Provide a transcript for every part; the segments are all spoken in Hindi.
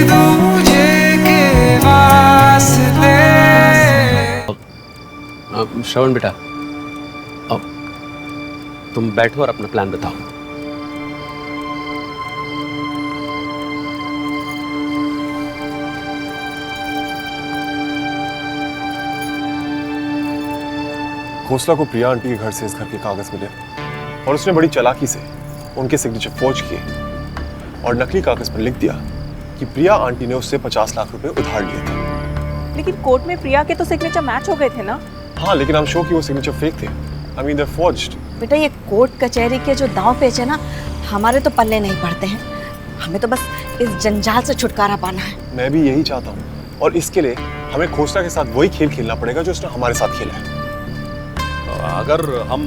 दूजे के वास्ते। श्रवण बेटा, अब तुम बैठो और अपना प्लान बताओ। खोसला को प्रिया आंटी के घर से इस घर के कागज मिले और उसने बड़ी चालाकी से उनके सिग्नेचर फोर्ज किए और नकली कागज पर लिख दिया कि प्रिया आंटी ने उससे 50 लाख रुपए उधार लिए थे। लेकिन कोर्ट में प्रिया के तो सिग्नेचर मैच हो गए थे ना। हाँ, लेकिन हम श्योर कि वो सिग्नेचर फेक थे। I mean they forged. बेटा ये कोर्ट कचहरी के जो दांव पेच है ना, हमारे तो पल्ले नहीं पड़ते हैं। हमें तो बस इस जंजाल से छुटकारा पाना है। मैं भी यही चाहता हूँ और इसके लिए हमें खोसला के साथ वही खेल खेलना पड़ेगा जो उसने हमारे साथ खेला है। अगर हम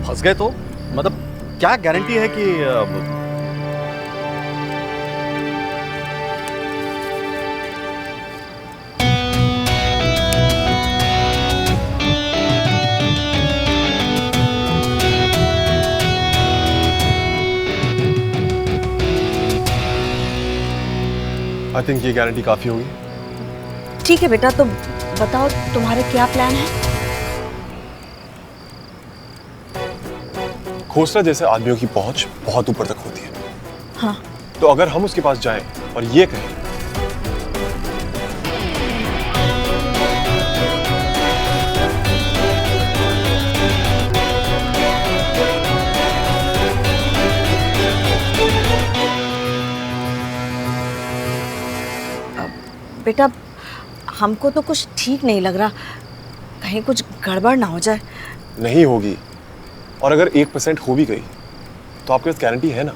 फंस गए तो मतलब क्या गारंटी है कि आई थिंक ये गारंटी काफी होगी। ठीक है बेटा, तो बताओ तुम्हारे क्या प्लान है? खोसला जैसे आदमियों की पहुंच बहुत ऊपर तक होती है। हाँ। तो अगर हम उसके पास जाएं और ये कहें बेटा हमको तो कुछ ठीक नहीं लग रहा, कहीं कुछ गड़बड़ ना हो जाए। नहीं होगी, और अगर 1% हो भी गई तो आपके पास गारंटी है ना।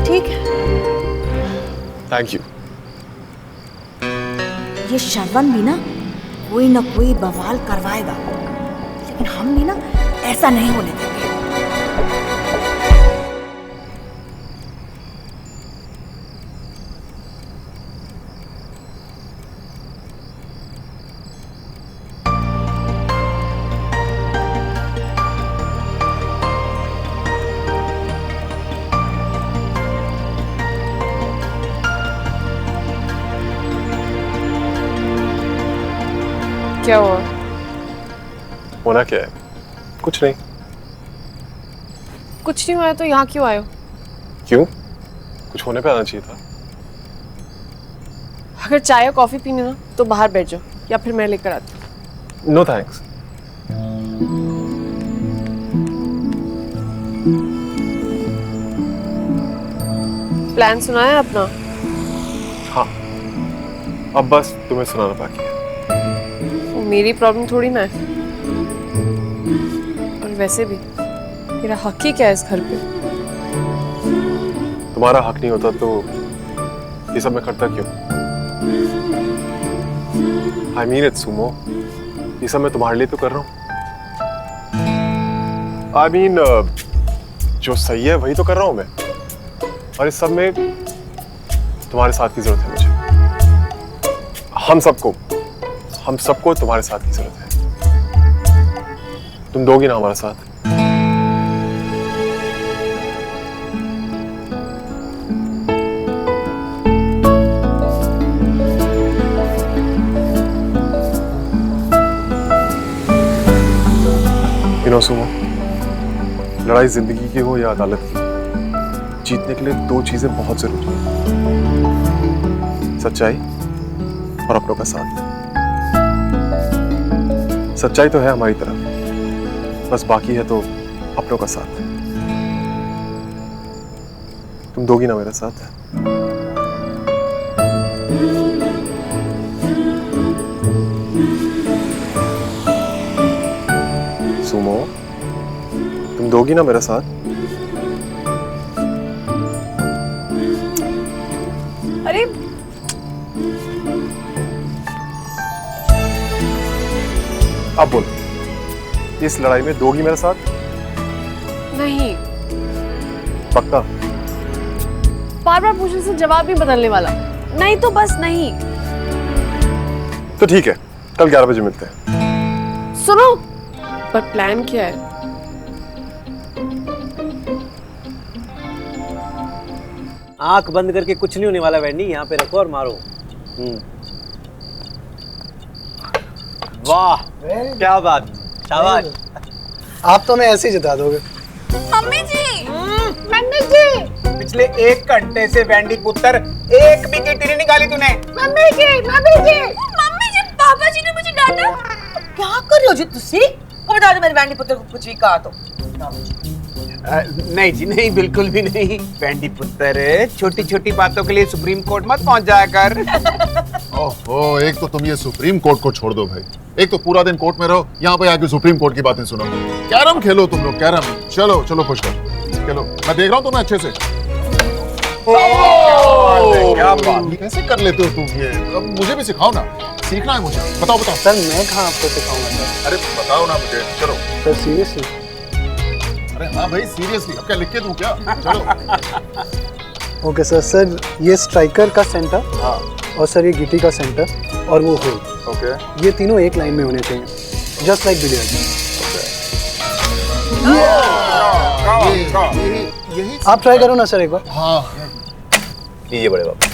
ठीक है। Thank you. ये श्रवण भी ना कोई बवाल करवाएगा, लेकिन हम भी ना ऐसा नहीं होने देंगे। क्या हुआ? होना क्या है? कुछ नहीं। कुछ नहीं हुआ तो यहाँ क्यों आए हो? क्यों? कुछ होने पे आना चाहिए था। अगर चाय या कॉफी पीनी ना तो बाहर बैठ जाओ, या फिर मैं लेकर आती हूँ। No thanks. प्लान सुना है अपना? हाँ, अब बस तुम्हें सुनाना बाकी है। वो मेरी प्रॉब्लम थोड़ी ना है। और वैसे भी मेरा हक ही क्या है इस घर पे? तुम्हारा हक नहीं होता तो ये सब मैं करता क्यों? आई मीन इट सुमो, ये सब मैं तुम्हारे लिए तो कर रहा हूँ। आई मीन जो सही है वही तो कर रहा हूँ मैं, और इस सब में तुम्हारे साथ की जरूरत है मुझे। हम सबको तुम्हारे साथ की जरूरत है। तुम दोगी ना हमारा साथ? सुमो, लड़ाई जिंदगी की हो या अदालत की, जीतने के लिए दो चीजें बहुत जरूरी हैं, सच्चाई और अपनों का साथ। सच्चाई तो है हमारी तरफ, बस बाकी है तो अपनों का साथ। तुम दोगी ना मेरा साथ? सुमो, तुम दोगी ना मेरा साथ? अरे अब बोलो, इस लड़ाई में दोगी मेरा साथ? नहीं। पक्का? बार बार पूछने से जवाब नहीं बदलने वाला। नहीं तो बस नहीं। तो ठीक है, कल 11 बजे मिलते हैं। सुनो, पर प्लान क्या है? आंख बंद करके कुछ नहीं होने वाला वैंडी, यहाँ पे रखो और मारो। वाह क्या बात, शाबाश। आप तो मैं ऐसे ही जिता दोगे। मम्मी जी, पिछले 1 घंटे से वैंडी पुत्र एक भी किट नहीं निकाली तूने। मम्मी जी, पापा जी ने मुझे डांटा। क्या कर रहे हो जी तुसी? को बता दो मेरे वैंडी पुत्र को कुछ भी कहा तो। नहीं जी नहीं, बिल्कुल भी नहीं। वैंडी पुत्र छोटी छोटी बातों के लिए सुप्रीम कोर्ट मत पहुंच जाया कर। ओहो, एक तो तुम ये सुप्रीम कोर्ट को छोड़ दो भाई, एक तो पूरा दिन कोर्ट में रहो, यहाँ पे आके सुप्रीम कोर्ट की बातें सुनो। कैरम खेलो तुम लोग, कैरम। चलो चलो पुष्कर खेलो, मैं देख रहा हूँ तुम्हें अच्छे से। क्या बात, कैसे कर लेते हो तुम ये? अब मुझे भी सिखाओ ना, सीखना है मुझे। बताओ बताओ। सर मैं कहाँ आपको सिखाऊंगा सर। अरे बताओ ना मुझे, चलो। Sir seriously? अरे हाँ भाई सीरियसली, अब क्या लिख के दूं क्या? चलो। Okay sir. सर ये स्ट्राइकर का सेंटर, हाँ, और सर ये गिटी का सेंटर, और वो होल। ओके। ये तीनों एक लाइन में होने चाहिए, जस्ट लाइक बिलियर्ड। यही आप ट्राई करो ना सर एक बार। हाँ ये बड़े बाबा।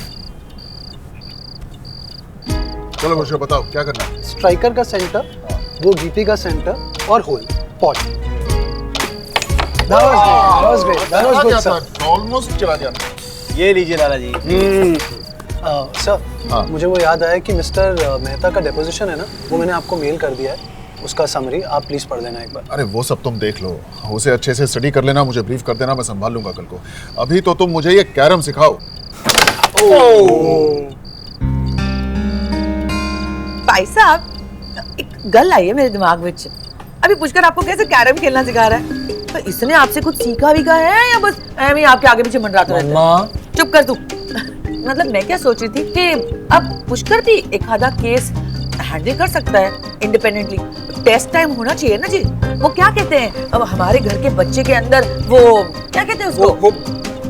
चलो मुझे बताओ क्या करना है। स्ट्राइकर का सेंटर, वो गिटी का सेंटर, और होल पॉट। ऑलमोस्ट चला गया। ये लीजिए लाला जी। सर हाँ। मुझे वो याद आया कि मिस्टर मेहता का डेपोजिशन है ना, वो मैंने आपको मेल कर दिया है, उसका समरी आप प्लीज पढ़ लेना एक बार। अरे वो सब तुम देख लो, उसे अच्छे से स्टडी कर लेना, मुझे ब्रीफ कर देना, मैं संभाल लूंगा कल को। अभी तो तुम मुझे ये कैरम सिखाओ। भाई साहब, एक गल आई है मेरे दिमाग में। अभी पुष्कर आपको कैसे कैरम खेलना सिखा रहा है? तो इसने आपसे कुछ सीखा भी का है या बस ऐਵੇਂ ही आपके आगे पीछे मंडराता रहता है? चुप कर तू। मतलब मैं क्या सोच रही थी कि अब पुष्कर भी एक आधा केस हैंडल कर सकता है इंडिपेंडेंटली। टेस्ट टाइम होना चाहिए ना जी। वो क्या कहते हैं, अब हमारे घर के बच्चे के अंदर वो क्या कहते हैं उसको? वो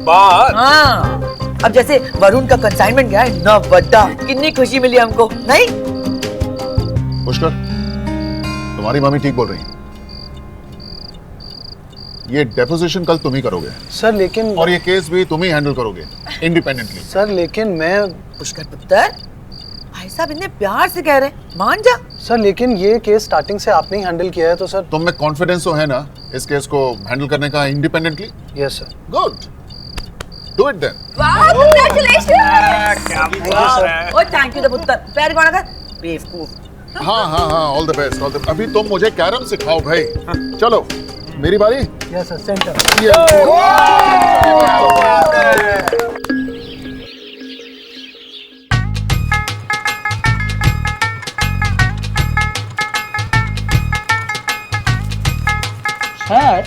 बात। हाँ, अब जैसे वरुण का कंसाइनमेंट गया है ना, बड्डा कितनी खुशी मिली हमको, नहीं? पुष्कर, तुम्हारी मम्मी ठीक बोल रही है, ये डेपोजिशन कल तुम ही करोगे। सर लेकिन और ये केस भी तुम ही हैंडल करोगे इंडिपेंडेंटली। सर लेकिन मैं पुष्कर पुत्र, भाई साहब इतने प्यार से कह रहे हैं, मान जा। सर लेकिन ये केस स्टार्टिंग से आपने ही हैंडल किया है तो सर। तुम में कॉन्फिडेंस तो है ना इस केस को हैंडल करने का independently? Yes sir. Good, do it then. वाह, कांग्रेचुलेशन। ओए थैंक यू द पुत्र, पैर कौन कर? बेवकूफ। हाँ हाँ हाँ, all the best, all the. अभी तुम मुझे कैरम सिखाओ भाई। चलो मेरी बारी। Yes sir, centre. सर,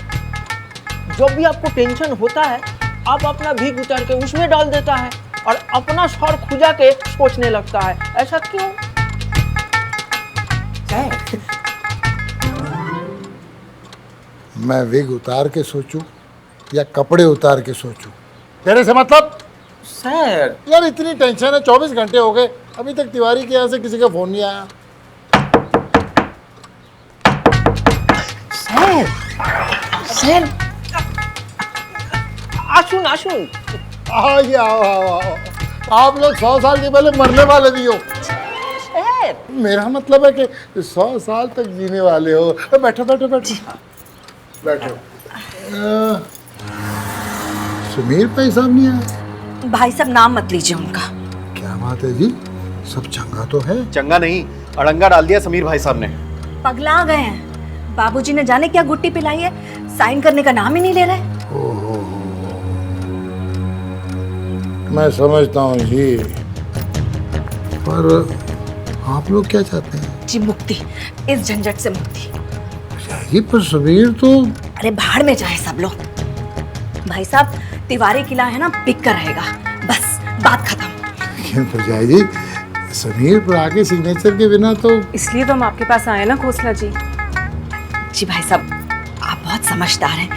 जब भी आपको टेंशन होता है आप अपना भीख उतार के उसमें डाल देता है और अपना सर खुजा के सोचने लगता है, ऐसा क्यों? मैं विग उतार के सोचूं या कपड़े उतार के सोचूं? तेरे से मतलब? सर यार इतनी टेंशन है, 24 घंटे हो गए अभी तक तिवारी के यहाँ से किसी का फोन नहीं आया। सर सर आशुन आशुन आओ ये आओ आओ आओ। आप लोग 100 साल के पहले मरने वाले भी हो। मेरा मतलब है कि 100 साल तक जीने वाले हो। बैठो बैठो बैठो बैठो। सुमीर भाई साहब नहीं आए? भाई साहब नाम मत लीजिए उनका। क्या बात है जी, सब चंगा तो है? चंगा नहीं, अड़ंगा डाल दिया समीर भाई साहब ने। पगला गए हैं, बाबूजी ने जाने क्या गुट्टी पिलाई है, साइन करने का नाम ही नहीं ले रहे। ओहो, मैं समझता हूँ जी, पर आप लोग क्या चाहते हैं? जी मुक्ति, इस झंझट से मुक्ति। जी पर समीर तो। अरे भाड़ में जाए सब लोग। भाई साहब तिवारी किला है ना, बिक कर रहेगा, बस बात खत्म। लेकिन प्रजा जी, समीर पर आके सिग्नेचर के बिना तो। इसलिए तो हम आपके पास आए ना खोसला जी। जी भाई साहब आप बहुत समझदार हैं,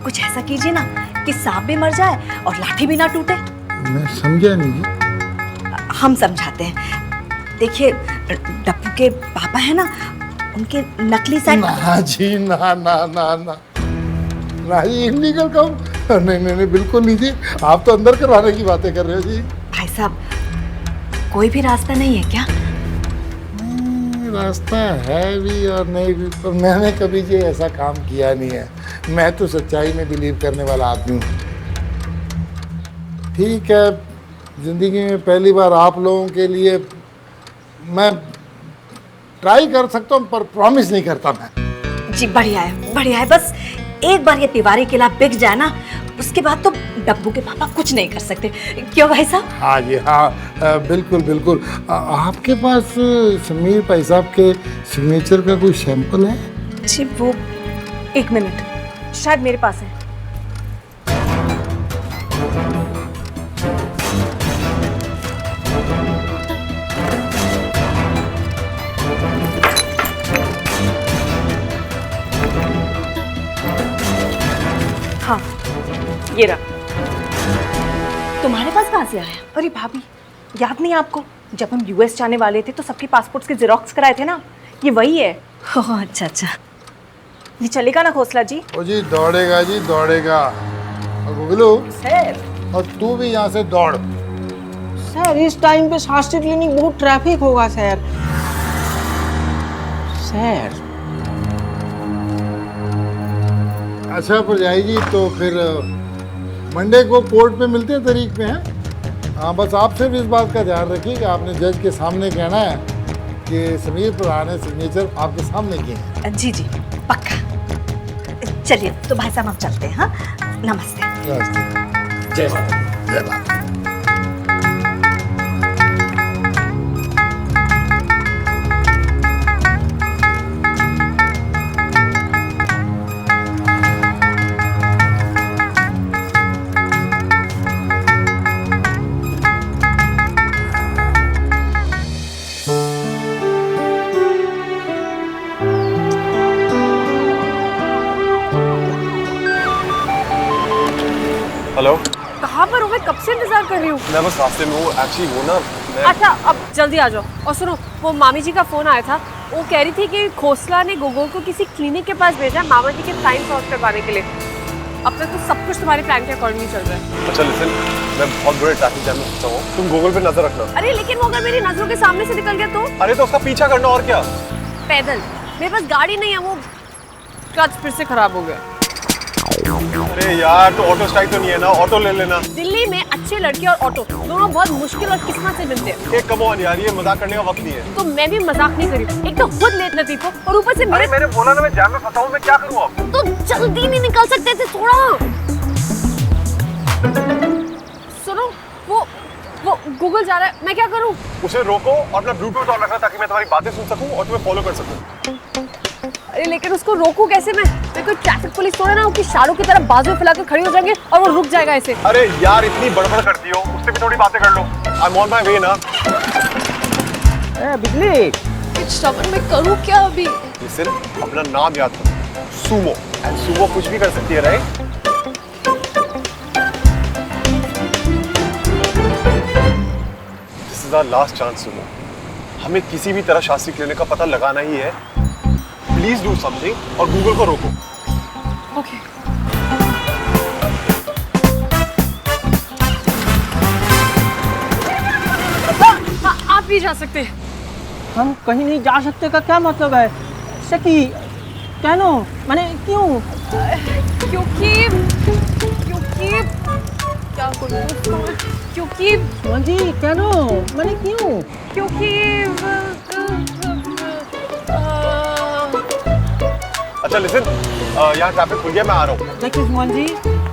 कुछ ऐसा कीजिए ना कि सांप भी मर जाए और लाठी भी ना टूटे। मैं समझा नहीं जी। हम समझाते हैं। देखिए डप्पू के पापा है ना, उनके नकली साइन। ना जी, ना ना ना ना ना जी, इलीगल काम। नहीं नहीं नहीं, बिल्कुल नहीं जी। आप तो अंदर करवाने की बातें कर रहे हो जी। भाई साहब, कोई भी रास्ता नहीं है क्या? रास्ता है भी और नहीं भी, पर मैंने कभी जी ऐसा काम किया नहीं है। मैं तो सच्चाई में बिलीव करने वाला आदमी हूँ। ठीक है, जिंदगी में पहली बार आप लोगों के लिए मैं ट्राई कर सकता हूँ, पर प्रॉमिस नहीं करता मैं। जी बढ़िया है, बढ़िया है। बस एक बार ये तिवारी किला बिक जाए ना, उसके बाद तो डब्बू के पापा कुछ नहीं कर सकते। क्यों भाई साहब? हाँ जी हाँ, बिल्कुल बिल्कुल। आपके पास समीर भाई साहब के सिग्नेचर का कोई सैंपल है? जी वो, एक मिनट, शायद मेरे पास है। हाँ, ये रहा। तुम्हारे पास कहाँ से आया? अरे भाभी, याद नहीं आपको, जब हम यूएस जाने वाले थे तो सबके पासपोर्ट्स के जेरोक्स कराए थे ना, ये वही है। ओह अच्छा अच्छा। ये चलेगा ना खोसला जी? ओ जी दौड़ेगा जी, दौड़ेगा। गुगलू, सर, और तू भी यहाँ से दौड़। सर इस टाइम पे शास्त्री क्लिनिक बहुत ट्रैफिक होगा सर। सर अच्छा परजाई जी, तो फिर मंडे को कोर्ट में मिलते हैं तारीख पे हैं। हाँ, बस आप सिर्फ इस बात का ध्यान रखिए कि आपने जज के सामने कहना है कि समीर प्रधान ने सिग्नेचर आपके सामने किए हैं। जी जी पक्का। चलिए तो भाई साहब हम चलते हैं। हाँ, नमस्ते। जय माता, जय माता। हेलो, कहाँ पर हो? मैं कब से इंतजार कर रही हूँ। मैं बस रास्ते में हूँ एक्चुअली। वो ना मैं... अच्छा, अब जल्दी आ जाओ। और सुनो, वो मामी जी का फोन आया था, वो कह रही थी कि खोसला ने गोगो को किसी क्लिनिक के पास भेजा मामा जी के साइन सॉल्व करवाने के लिए। अब तक तो सब कुछ तुम्हारे प्लान के अकॉर्डिंग चल रहा है। अच्छा लिसन, मैं बहुत बड़े ट्रैफिक जैम में फंसा हूँ, तुम गूगल पे नजर रखना। अरे लेकिन वो अगर मेरी नजरों के सामने से निकल गया तो? अरे तो उसका पीछा करना, और क्या। पैदल, मेरे पास गाड़ी नहीं है, वो क्लच फिर से खराब हो गया। अरे यार, तो ऑटो स्ट्राइक तो नहीं है ना, ऑटो ले लेना। दिल्ली में अच्छे लड़के और ऑटो दोनों बहुत मुश्किल और किस्मत से मिलते हैं। एक कम ऑन यार, ये मजाक करने का वक्त नहीं है। तो मैं भी मजाक नहीं करी, एक तो खुद लेट लतीफ हो और ऊपर से मैंने बोला ना मैं जाम में फंसा हूँ, मैं क्या करूँ अब? तो जल्दी नहीं निकल सकते थे थोड़ा? सुनो, वो गूगल जा रहा है, मैं क्या करूँ? उसे रोको और अपना ब्लूटूथ ऑन रखना ताकि मैं तुम्हारी बातें सुन सकूं और तुम्हें फॉलो कर सकूं। अरे लेकिन उसको रोकूं कैसे मैं कोई ट्रैफिक पुलिस थोड़ा ना हो कि शाहरुख की तरह बाजू फैलाकर खड़ी हो जाएंगे और वो रुक जाएगा ऐसे। अरे यार, इतनी बड़बड़ करती हो, उससे भी थोड़ी बातें कर लो। I am on my way ना। बिजली, श्रवण, मैं करूँ क्या अभी? लिसन, अपना नाम याद करो, सुमो। एंड सुमो कुछ भी कर सकती है, right? This is our last chance सुमो। हमें किसी भी तरह शास्त्री क्लिनिक का पता लगाना ही है। प्लीज डू समथिंग और गूगल को रोको। ओके। हाँ, आप भी जा सकते हैं। हम कहीं नहीं जा सकते का क्या मतलब है? सकी, कहनो, माने क्यों? क्योंकि क्या करूँ? क्योंकि जी कहनो, माने क्यों? क्योंकि अच्छा लिसन, यहाँ ट्रैफिक खुल गया, मैं आ रहा हूँ। देखिए सुमन जी,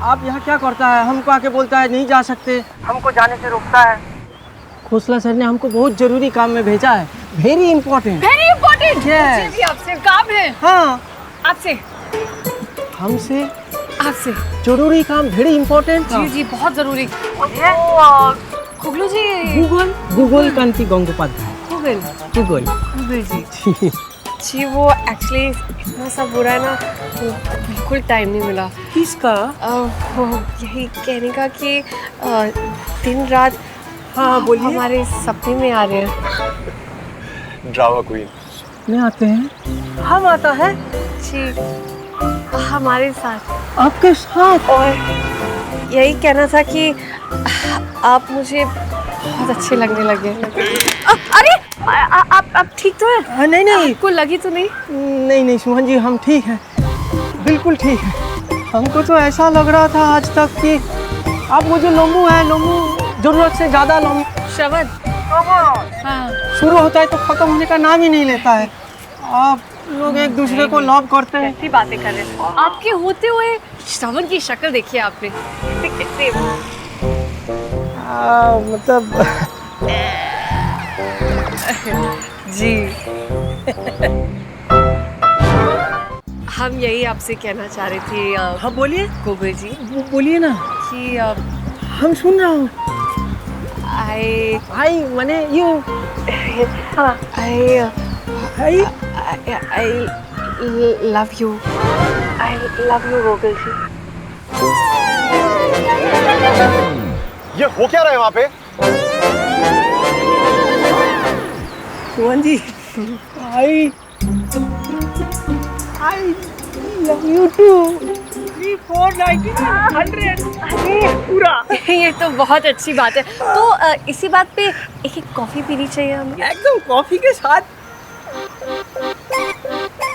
आप यहाँ क्या करता है? हमको आके बोलता है नहीं जा सकते, हमको जाने से रोकता है। खोसला सर ने हमको बहुत जरूरी काम में भेजा है, वेरी इंपॉर्टेंट। Very important? मुझे भी आपसे काम है। हाँ, आपसे? हमसे? आपसे जरूरी काम, वेरी इंपॉर्टेंट। जी जी, बहुत जरूरी। खुगलू जी, गूगल कांति गंगोपाध्याय। गूगल जी। जी वो एक्चुअली इतना सब बुरा है ना, तो बिल्कुल टाइम नहीं मिला। किसका? यही कहने का कि दिन रात हाँ बोलिए। हमारे सपने में आ रहे हैं। Drama queen. नहीं आते हैं, हम आता है जी हमारे साथ। आपके साथ? और यही कहना था कि आप मुझे बहुत अच्छे लगने लगे। अरे आप ठीक तो है? नहीं नहीं, आपको लगी तो नहीं? नहीं नहीं सुमन जी, हम ठीक हैं, बिल्कुल ठीक है। हमको तो ऐसा लग रहा था आज तक कि आप मुझे लोमू है, लोमू जरूरत से ज्यादा लोमू। श्रवण, हाँ, शुरू होता है तो खत्म होने का नाम ही नहीं लेता है। आप लोग एक दूसरे को लव करते हैं। कैसी बातें कर रहे हैं? आपके होते हुए श्रवण की शक्ल देखिए आपने, कैसे मतलब जी हम यही आपसे कहना चाह रहे थे। हाँ बोलिए गोबर जी, बोलिए ना कि हम सुन रहा हूँ। आई माने यू आई लव यू गोगल जी। ये हो क्या रहा है वहां पे? Suman ji, I love you too. 3, 4, 100 पूरा। ये तो बहुत अच्छी बात है। तो इसी बात पे एक कॉफी पीनी चाहिए हमें। एकदम कॉफी के साथ।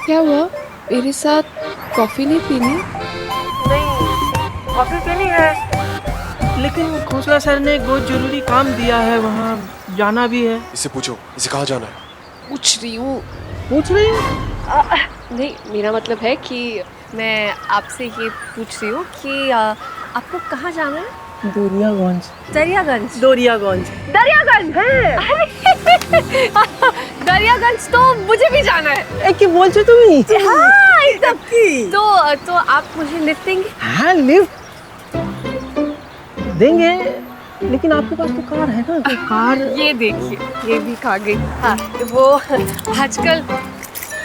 क्या हुआ? मेरे साथ कॉफी नहीं पीनी? नहीं, कॉफी पीनी है, लेकिन खोसला सर ने एक बहुत जरूरी काम दिया है, वहाँ जाना भी है। इससे पूछो, इसे कहाँ जाना है? पूछ रही हूँ। पूछ रही हूँ? नहीं, मेरा मतलब है कि मैं आपसे ये पूछ रही हूँ कि आपको कहाँ जाना है? दरियागंज। दरियागंज? दरियागंज। दरियागंज है। दरियागंज तो मुझे भी जाना है। एक की बोल छो तुम्ही? हाँ एकदम। तो आप मुझे लिफ्ट देंगे? हाँ लिफ्ट देंगे, लेकिन आपके पास तो कार है ना, तो कार। ये देखिए, ये भी खा गई। हाँ वो आजकल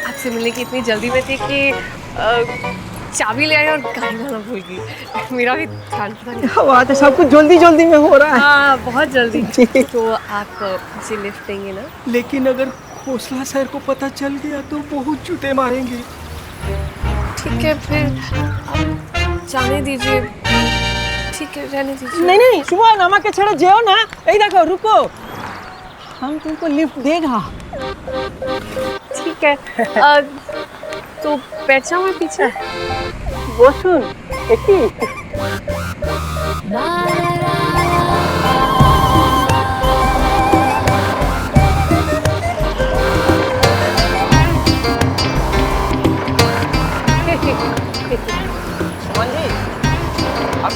आपसे मिलने की इतनी जल्दी में थी कि चाबी ले आई और गाड़ी लाना भूल गई। मेरा भी ध्यान पता नहीं। क्या बात है, सब कुछ जल्दी जल्दी में हो रहा है। हाँ बहुत जल्दी। तो आप मुझे लिफ्ट देंगे ना? लेकिन अगर खोसला सर को पता चल गया तो बहुत जूते मारेंगे। ठीक है फिर आप जाने दीजिए। ठीक है रहने दीजिए। नहीं नहीं सुबह नमक के छड़े जेओ ना, यही देखो रुको, हम तुमको लिफ्ट देगा। ठीक है तो बैठ जाऊँ मैं पीछे? वो सुन एक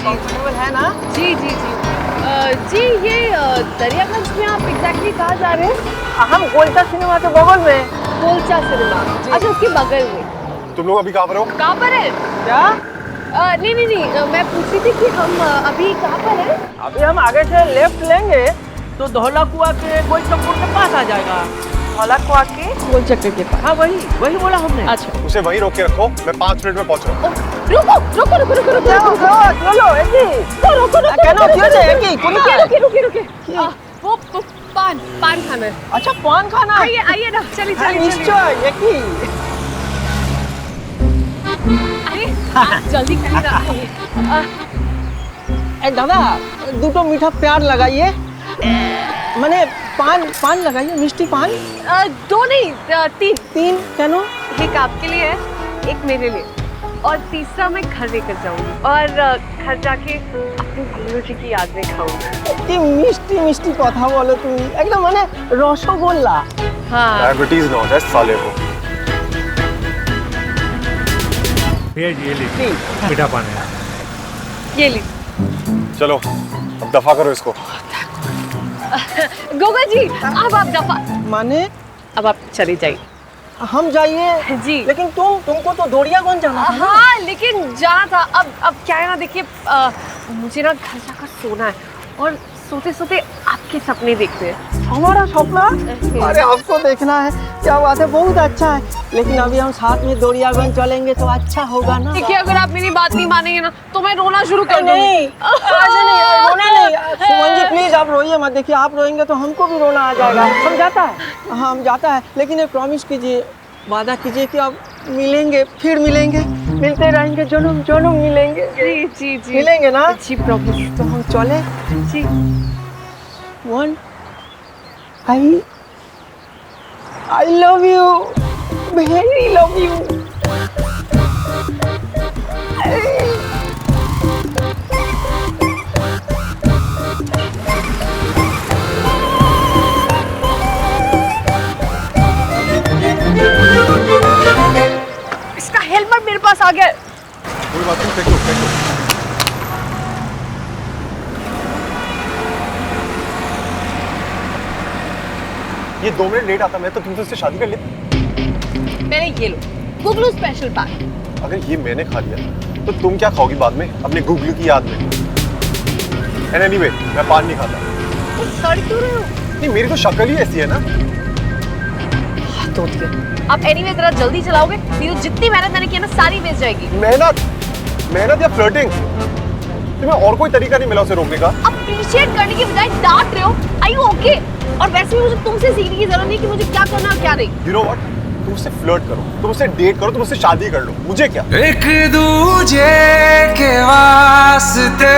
कंफर्टेबल है ना? जी जी जी जी ये दरियागंज में आप एग्जैक्टली कहाँ जा रहे हैं? हम गोल्चा सिनेमा के बगल में। गोल्चा सिनेमा? अच्छा उसके बगल में। तुम लोग अभी कहाँ पर हो? कहाँ पर है? क्या? नहीं मैं पूछ रही थी कि हम अभी कहाँ पर हैं? अभी हम आगे से लेफ्ट लेंगे तो धौला कुआं के गोल चक्कर के पास आ जाएगा। धौला कुआं के गोल चक्कर के पास? हाँ वही बोला हमने। अच्छा उसे वहीं रोक के रखो, मैं 5 मिनट में पहुंच रहा हूँ। रुके वो पान खाना है। अच्छा पान खाना? आइए ना, चलिए निश्चय। अरे जल्दी करिए ना। दादा दूटो मीठा प्यार लगाइए, मैंने पान लगाइए, मिष्टी पान। 2 नहीं 3। क्यों? एक आपके लिए है, एक मेरे लिए, और तीसरा मैं घर लेकर जाऊंगी और घर जाके अपने गुरु जी की याद में खाऊंगी। मिष्टी कथा बोलो तुम, एकदम माने रसगोल्ला। हाँ डायबिटीज ना हो जाए साले को। ये ली मीठा पान है, ये ली। चलो अब दफा करो इसको। गोगा जी अब आप दफा माने? अब आप चले जाइए। हम जाइए जी, लेकिन तुमको तो दरियागंज जाना था। हाँ लेकिन जाना था। अब क्या है ना, देखिए मुझे ना घर जाकर सोना है, और सोते सोते आपके सपने देखते हैं। हमारा सपना? अरे आपको देखना है, क्या बात है, बहुत अच्छा है। लेकिन अभी हम साथ में दौड़ियागंज चलेंगे तो अच्छा होगा ना। देखिए अगर आप मेरी बात नहीं मानेंगे ना तो मैं रोना शुरू कर दूंगी। नहीं, ऐसे नहीं, रोना नहीं। सुमन जी प्लीज आप रोइए मत। देखिए आप रोएंगे तो हमको भी रोना आ जाएगा। समझाता है? हाँ हम जाता है, लेकिन एक प्रॉमिस कीजिए, वादा कीजिए कि आप मिलेंगे, फिर मिलेंगे, मिलते रहेंगे, जन्म जन्म मिलेंगे। जी जी जी मिलेंगे ना? जी प्रॉमिस। तो हम चले जी। One I love you, very love you. इसका हेलमेट मेरे पास आ गया। कोई बात नहीं, फेंक लो, फेंक लो। ये 2 मिनट लेट आता मैं तो तुमसे उससे शादी कर लेती। मैंने ये लो गुगलू स्पेशल पैक। अगर ये मैंने खा लिया तो तुम क्या खाओगी बाद में अपने गुगलू की याद में? एंड एनीवे मैं पान नहीं खाता। सड़ क्यों रहे हो? नहीं मेरी तो शक्ल ही ऐसी है ना। तो आप एनीवे जरा जल्दी चलाओगे, नहीं तो जितनी मेहनत मैंने की ना सारी वेस्ट जाएगी। मेहनत या फ्लर्टिंग? तुम्हें और कोई तरीका नहीं मिला उसे रोकने का? अप्रिशिएट करने की बजाय डांट रहे हो। Are you okay? और वैसे भी मुझे तुमसे सीखने की जरूरत नहीं कि मुझे क्या करना और क्या नहीं। यू नो व्हाट, तुम उससे फ्लर्ट करो, तुम उससे डेट करो, तुम उससे शादी कर लो, मुझे क्या? एक दूजे के वास्ते